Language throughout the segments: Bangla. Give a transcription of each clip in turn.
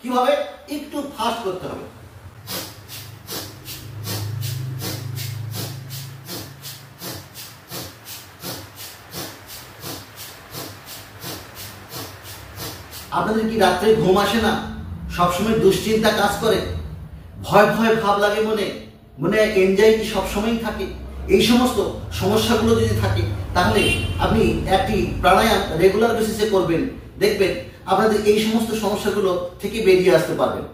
কিভাবে? একটু ফাস্ট করতে হবে। আপনাদের কি রাত্রে ঘুম আসে না? সবসময় দুশ্চিন্তা কাজ করে, ভয় ভয় ভাব লাগে, মনে মনে এনজাইটি সবসময়ই থাকে। এই সমস্ত সমস্যাগুলো যদি থাকে তাহলে আপনি একটি প্রাণায়াম রেগুলার বেসিসে করবেন, দেখবেন আপনাদের এই সমস্ত সমস্যাগুলো থেকে বেরিয়ে আসতে পারবেন।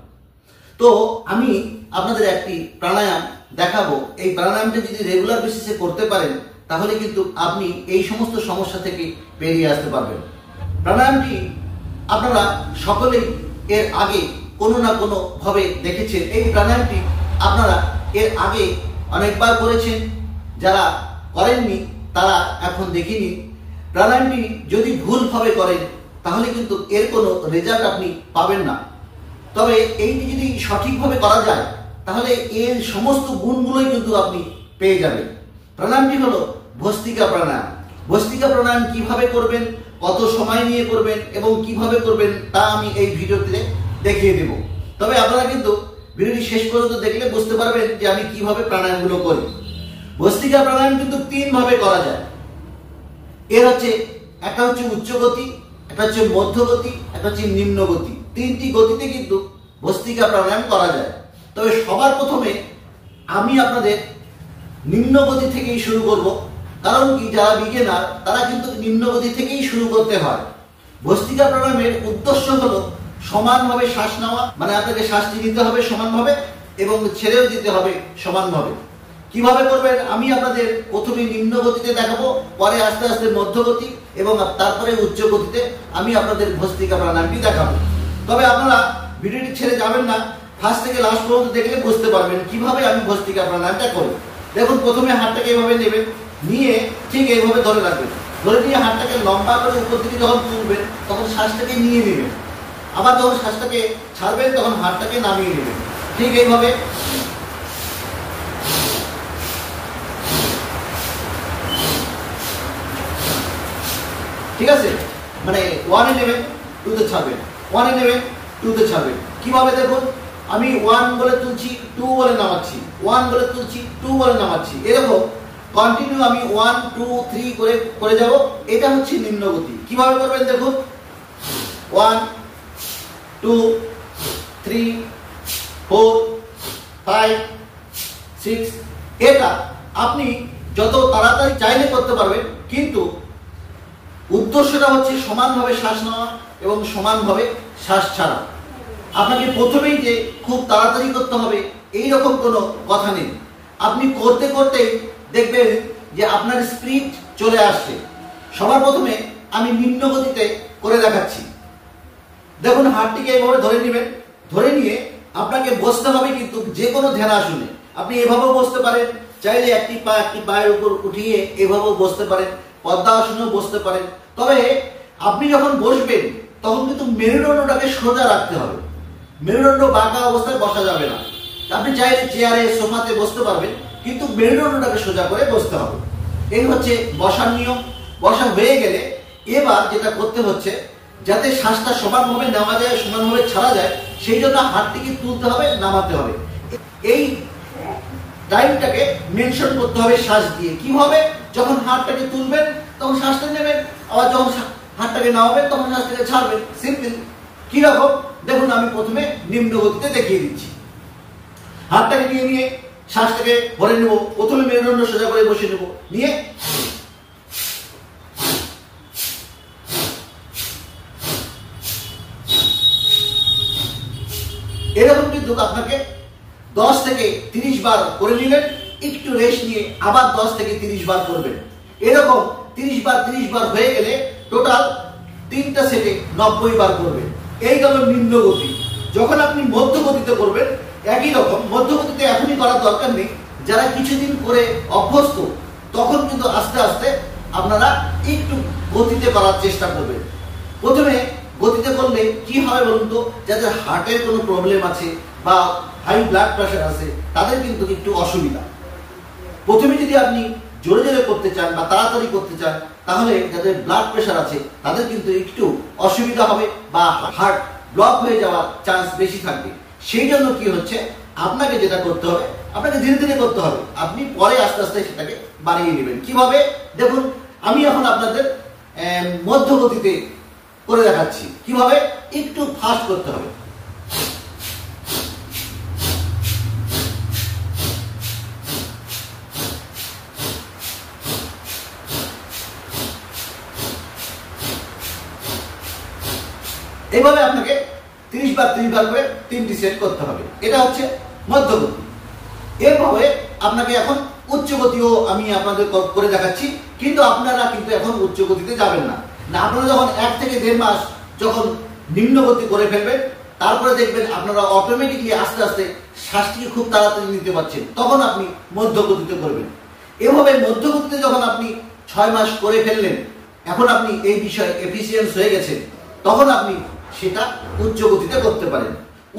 তো আমি আপনাদের একটি প্রাণায়াম দেখাবো। এই প্রাণায়ামটা যদি রেগুলার বেসিসে করতে পারেন তাহলে কিন্তু আপনি এই সমস্ত সমস্যা থেকে বেরিয়ে আসতে পারবেন। প্রাণায়ামটি আপনারা সকলেই এর আগে কোনো না কোনো ভাবে দেখেছেন। এই প্রাণায়ামটি আপনারা এর আগে অনেকবার করেছেন, যারা করেননি তারা এখন দেখিনি। প্রাণায়ামটি যদি ভুলভাবে করেন তাহলে কিন্তু এর কোনো রেজাল্ট আপনি পাবেন না। তবে এইটি যদি সঠিকভাবে করা যায় তাহলে এর সমস্ত গুণগুলোই কিন্তু আপনি পেয়ে যাবেন। প্রাণায়ামটি হলো ভস্ত্রিকা প্রাণায়াম। ভস্ত্রিকা প্রাণায়াম কিভাবে করবেন, কত সময় নিয়ে করবেন এবং কিভাবে করবেন তা আমি এই ভিডিওতে দেখিয়ে দেব। তবে আপনারা কিন্তু ভিডিওটি শেষ পর্যন্ত দেখলে বুঝতে পারবেন যে আমি কিভাবে প্রাণায়ামগুলো করি। ভস্ত্রিকা প্রাণায়াম কিন্তু 3 ভাবে করা যায়। এর হচ্ছে একটা হচ্ছে উচ্চ গতি, একটা হচ্ছে মধ্য গতি, একটা হচ্ছে নিম্ন গতি। 3টি গতিতে কিন্তু ভস্ত্রিকা প্রাণায়াম করা যায়। তবে সবার প্রথমে আমি আপনাদের নিম্ন গতি থেকেই শুরু করব, কারণ কি যারা বিগিনার তারা কিন্তু নিম্ন গতি থেকেই শুরু করতে হয়। ভস্ত্রিকা প্রাণায়ামের উদ্দেশ্য হলো সমানভাবে শ্বাস নেওয়া, মানে আপনাকে শ্বাসটি নিতে হবে সমানভাবে এবং ছেড়েও দিতে হবে সমানভাবে। কিভাবে করবেন আমি আপনাদের প্রথমে নিম্ন গতিতে দেখাবো, পরে আস্তে আস্তে মধ্য গতি এবং তারপরে উচ্চ গতিতে আমি আপনাদের ভস্ত্রিকা প্রাণায়ামটি দেখাবো। তবে আপনারা ভিডিওটি ছেড়ে যাবেন না, ফার্স্ট থেকে লাস্ট পর্যন্ত দেখলে বুঝতে পারবেন কিভাবে আমি ভস্ত্রিকা প্রাণায়ামটা করি। দেখুন, প্রথমে হাতটাকে এভাবে নেবেন, নিয়ে ঠিক এইভাবে ধরে রাখবেন। ধরে নিয়ে হাতটাকে লম্বা করে উপর দিকে যখন তুলবেন তখন শ্বাসটাকে নিয়ে নেবেন। আবার যখন শ্বাসটাকে ছাড়বেন তখন হাতটাকে নামিয়ে নেবেন। ঠিক এইভাবে ঠিক আছে, মানে 1 এ নেবেন, 2 তে ছাড়বেন, 1 এ নেবেন, 2 তে ছাড়বেন। কিভাবে দেখুন, আমি 1 বলে তুলছি, 2 বলে নামাচ্ছি, 1 বলে তুলছি, 2 বলে নামাচ্ছি। এরকম কন্টিনিউ আমি 1 2 3 করে যাব। এটা হচ্ছে নিম্ন গতি। কিভাবে করবেন দেখুন, 1 2 3 4 5 6। এটা আপনি যত তাড়াতাড়ি চাইলে করতে পারবেন, কিন্তু উদ্দেশ্যটা হচ্ছে সমানভাবে শ্বাস নেওয়া এবং সমানভাবে শ্বাস ছাড়া। আপনাকে প্রথমেই যে খুব তাড়াতাড়ি করতে হবে এই রকম কোনো কথা নেই। আপনি করতে করতেই দেখবেন যে আপনার স্পিড চলে আসছে। সবার প্রথমে আমি নিম্ন গতিতে করে দেখাচ্ছি। দেখুন, হাতটিকে এইভাবে ধরে নেবেন, ধরে নিয়ে আপনাকে বসতে হবে, কিন্তু যে কোনো ধ্যানাসনে। আপনি এভাবেও বসতে পারেন, চাইলে একটি পায়ের উপর উঠিয়ে এভাবেও বসতে পারেন, পদ্মাসনেও বসতে পারেন। তবে আপনি যখন বসবেন তখন কিন্তু মেরুদণ্ডটাকে সোজা রাখতে হবে। মেরুদণ্ড বাঁকা অবস্থায় বসা যাবে না। আপনি চাইলে চেয়ারে সোফাতে বসতে পারবেন, কিন্তু মেরুদণ্ডটাকে সোজা করে বসতে হবে। এই হচ্ছে বসার নিয়ম। বসা হয়ে গেলে এবার যেটা করতে হচ্ছে, যাতে শ্বাসটা সমানভাবে নেওয়া যায় সমানভাবে ছাড়া যায়, সেই জন্য হাতটিকে তুলতে হবে, নামাতে হবে। এই টাইমটাকে মেনশন করতে হবে শ্বাস দিয়ে। কিভাবে? যখন হাতটাকে তুলবেন তখন শ্বাসটা নেবেন, আবার যখন হাতটাকে নামাবেন তখন শ্বাসটাকে ছাড়বেন। সিম্পল। কিরকম দেখুন, আমি প্রথমে নিম্ন গতিতে দেখিয়ে দিচ্ছি। হাতটাকে নিয়ে শ্বাসটাকে ভরে নেব। প্রথমে মেরুদণ্ড সোজা করে বসে নেব, নিয়ে এরকম কিন্তু আপনাকে 10 থেকে 30 বার করে নিলেন। একটু রেস্ট নিয়ে আবার 10 থেকে 30 বার করবেন। এরকম 30 বার হয়ে গেলে টোটাল 3টা সেটে 90 বার করবেন। এই গেল নিম্ন গতি। যখন আপনি মধ্য গতিতে করবেন একই রকম। মধ্য গতিতে এখনই করার দরকার নেই। যারা কিছুদিন করে অভ্যস্ত তখন কিন্তু আস্তে আস্তে আপনারা একটু গতিতে করার চেষ্টা করবেন। প্রথমে গতিতে করলে কি হবে বলুন তো, যাদের হার্টের কোনো প্রবলেম আছে বা হাই ব্লাড প্রেশার আছে তাদের কিন্তু একটু অসুবিধা। প্রথমে যদি আপনি জোরে জোরে করতে চান বা তাড়াতাড়ি করতে চান তাহলে যাদের ব্লাড প্রেশার আছে তাদের কিন্তু একটু অসুবিধা হবে বা হার্ট ব্লক হয়ে যাওয়ার চান্স বেশি থাকবে। সেই জন্য কি হচ্ছে, আপনাকে যেটা করতে হবে, আপনাকে ধীরে ধীরে করতে হবে, আপনি পরে আস্তে আস্তে সেটাকে বাড়িয়ে নেবেন। কিভাবে দেখুন, আমি এখন আপনাদের মধ্যগতিতে করে দেখাচ্ছি কিভাবে। একটু ফাস্ট করতে হবে। এইভাবে আপনাকে 30 বার 30 বার করে 3টি সেট করতে হবে। এটা হচ্ছে মধ্যগতি। এরভাবে আপনাকে এখন উচ্চগতিও আমি আপনাদের করে দেখাচ্ছি, কিন্তু আপনারা কিন্তু এখন উচ্চগতিতে যাবেন না। আপনারা যখন 1 থেকে 1.5 মাস যখন নিম্নগতি করে ফেলবেন, তারপরে দেখবেন আপনারা অটোমেটিকলি আস্তে আস্তে শ্বাসটিকে খুব তাড়াতাড়ি নিতে পারছেন, তখন আপনি মধ্যগতিতে করবেন। এভাবে মধ্যগতিতে যখন আপনি 6 মাস করে ফেললেন, এখন আপনি এই বিষয়ে এফিসিয়েন্স হয়ে গেছেন, তখন আপনি সেটা উচ্চগতিতে করতে পারেন।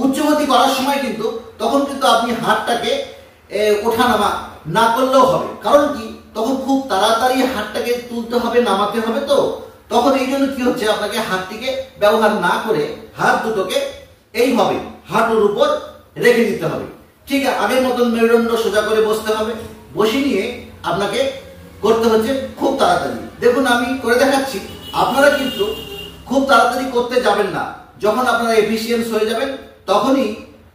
উচ্চগতি করার সময় কিন্তু তখন কিন্তু আপনি হাতটাকে ওঠানামা না করলেও হবে। কারণ কি, তখন খুব তাড়াতাড়ি হাতটাকে তুলতে হবে, নামাতে হবে। তো তখন এই জন্য কি হচ্ছে, আপনাকে হাতটিকে ব্যবহার না করে হাত দুটোকে এইভাবে হাঁটুর উপর রেখে দিতে হবে। ঠিক আগের মতন মেরুদণ্ড সোজা করে বসতে হবে। বসে নিয়ে আপনাকে করতে হচ্ছে খুব তাড়াতাড়ি। দেখুন আমি করে দেখাচ্ছি, আপনারা কিন্তু খুব তাড়াতাড়ি করতে যাবেন না। যখন আপনারা এফিসিয়েন্স হয়ে যাবেন তখনই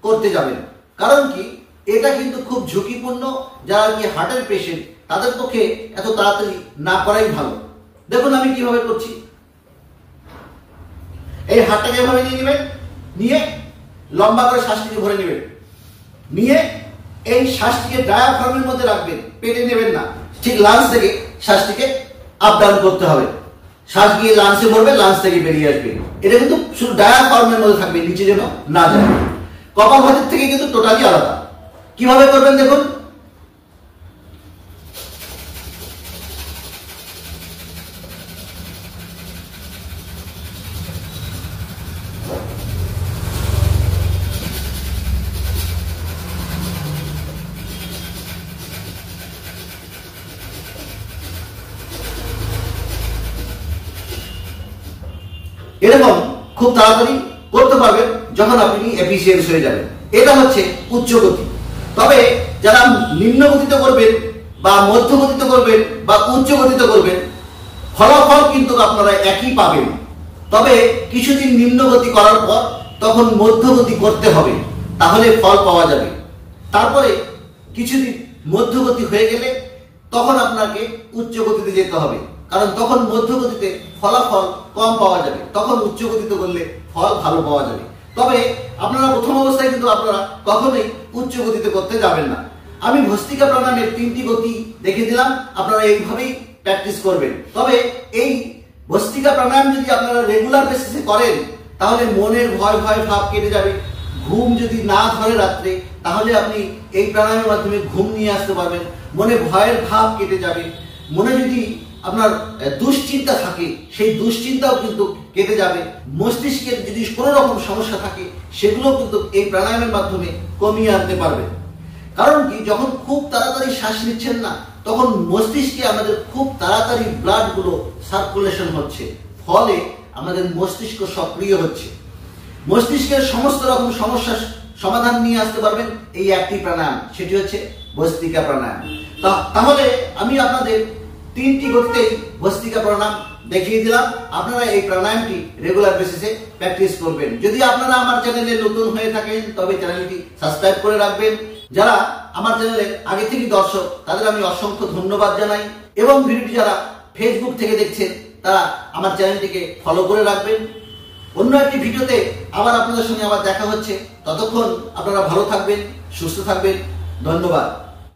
করতে যাবেন। কারণ কি, এটা কিন্তু খুব ঝুঁকিপূর্ণ। যারা কি হার্টের পেশেন্ট, তাদের পক্ষে এত তাড়াতাড়ি না করাই ভালো। দেখুন আমি কিভাবে করছি। এই হাতটাকে এভাবে নিয়ে নেবেন, নিয়ে লম্বা করে শ্বাসটিকে ভরে নেবেন, নিয়ে এই শ্বাসটিকে ডায়াফ্রামের মধ্যে রাখবেন, পেটে নেবেন না। ঠিক লাঞ্চ থেকে শ্বাসটিকে আপ ডাউন করতে হবে। শ্বাস গিয়ে লাঞ্চে ভরবে, লাঞ্চ থেকে বেরিয়ে আসবে। এটা কিন্তু শুধু ডায়াফ্রামের মধ্যে থাকবে, নিচে যেন না যায়। কপালভাতির থেকে কিন্তু টোটালি আলাদা। কিভাবে করবেন দেখুন। এরকম খুব তাড়াতাড়ি করতে পারবেন যখন আপনি এফিসিয়েন্স হয়ে যাবেন। এটা হচ্ছে উচ্চগতি। তবে যারা নিম্নগতিতে করবেন বা মধ্যগতিতে করবেন বা উচ্চগতিতে করবেন, ফলাফল কিন্তু আপনারা একই পাবেন। তবে কিছুদিন নিম্নগতি করার পর তখন মধ্যগতি করতে হবে, তাহলে ফল পাওয়া যাবে। তারপরে কিছুদিন মধ্যগতি হয়ে গেলে তখন আপনাকে উচ্চগতিতে যেতে হবে। কারণ তখন মধ্যগতিতে ফলাফল কম পাওয়া যাবে, তখন উচ্চগতিতে করলে ফল ভালো পাওয়া যাবে। তবে আপনারা প্রথম অবস্থায় কিন্তু আপনারা কখনোই উচ্চগতিতে করতে যাবেন না। আমি ভস্ত্রিকা প্রাণায়ামের 3টি গতি দেখে দিলাম, আপনারা এইভাবেই প্র্যাকটিস করবেন। তবে এই ভস্ত্রিকা প্রাণায়াম যদি আপনারা রেগুলার বেসিসে করেন, তাহলে মনের ভয় ভয় ভাব কেটে যাবে। ঘুম যদি না ধরে রাত্রে, তাহলে আপনি এই প্রাণায়ামের মাধ্যমে ঘুম নিয়ে আসতে পারবেন। মনে ভয়ের ভাব কেটে যাবে। মনে যদি আপনার দুশ্চিন্তা থাকে, সেই দুশ্চিন্তাও কিন্তু কেটে যাবে। মস্তিষ্কের যদি কোনো রকম সমস্যা থাকে, সেগুলো কিন্তু এই প্রাণায়ামের মাধ্যমে কমিয়ে আনতে পারবে। কারণ কি, যখন খুব তাড়াতাড়ি শ্বাস নিচ্ছেন না, তখন মস্তিষ্কে আমাদের খুব তাড়াতাড়ি ব্লাড গুলো সার্কুলেশন হচ্ছে, ফলে আমাদের মস্তিষ্ক সক্রিয় হচ্ছে। মস্তিষ্কের সমস্ত রকম সমস্যার সমাধান নিয়ে আসতে পারবেন এই একটি প্রাণায়াম, সেটি হচ্ছে ভস্ত্রিকা প্রাণায়াম। তাহলে আমি আপনাদের 3টি গতিতেই ভস্ত্রিকা প্রাণায়াম দেখিয়ে দিলাম। আপনারা এই প্রাণায়ামটি রেগুলার বেসিসে প্র্যাকটিস করবেন। যদি আপনারা আমার চ্যানেলে নতুন হয়ে থাকেন, তবে চ্যানেলটি সাবস্ক্রাইব করে রাখবেন। যারা আমার চ্যানেলের আগে থেকে দর্শক, তাদের আমি অসংখ্য ধন্যবাদ জানাই। এবং ভিডিওটি যারা ফেসবুক থেকে দেখছেন, তারা আমার চ্যানেলটিকে ফলো করে রাখবেন। অন্য একটি ভিডিওতে আবার আপনাদের সঙ্গে আবার দেখা হচ্ছে। ততক্ষণ আপনারা ভালো থাকবেন, সুস্থ থাকবেন। ধন্যবাদ।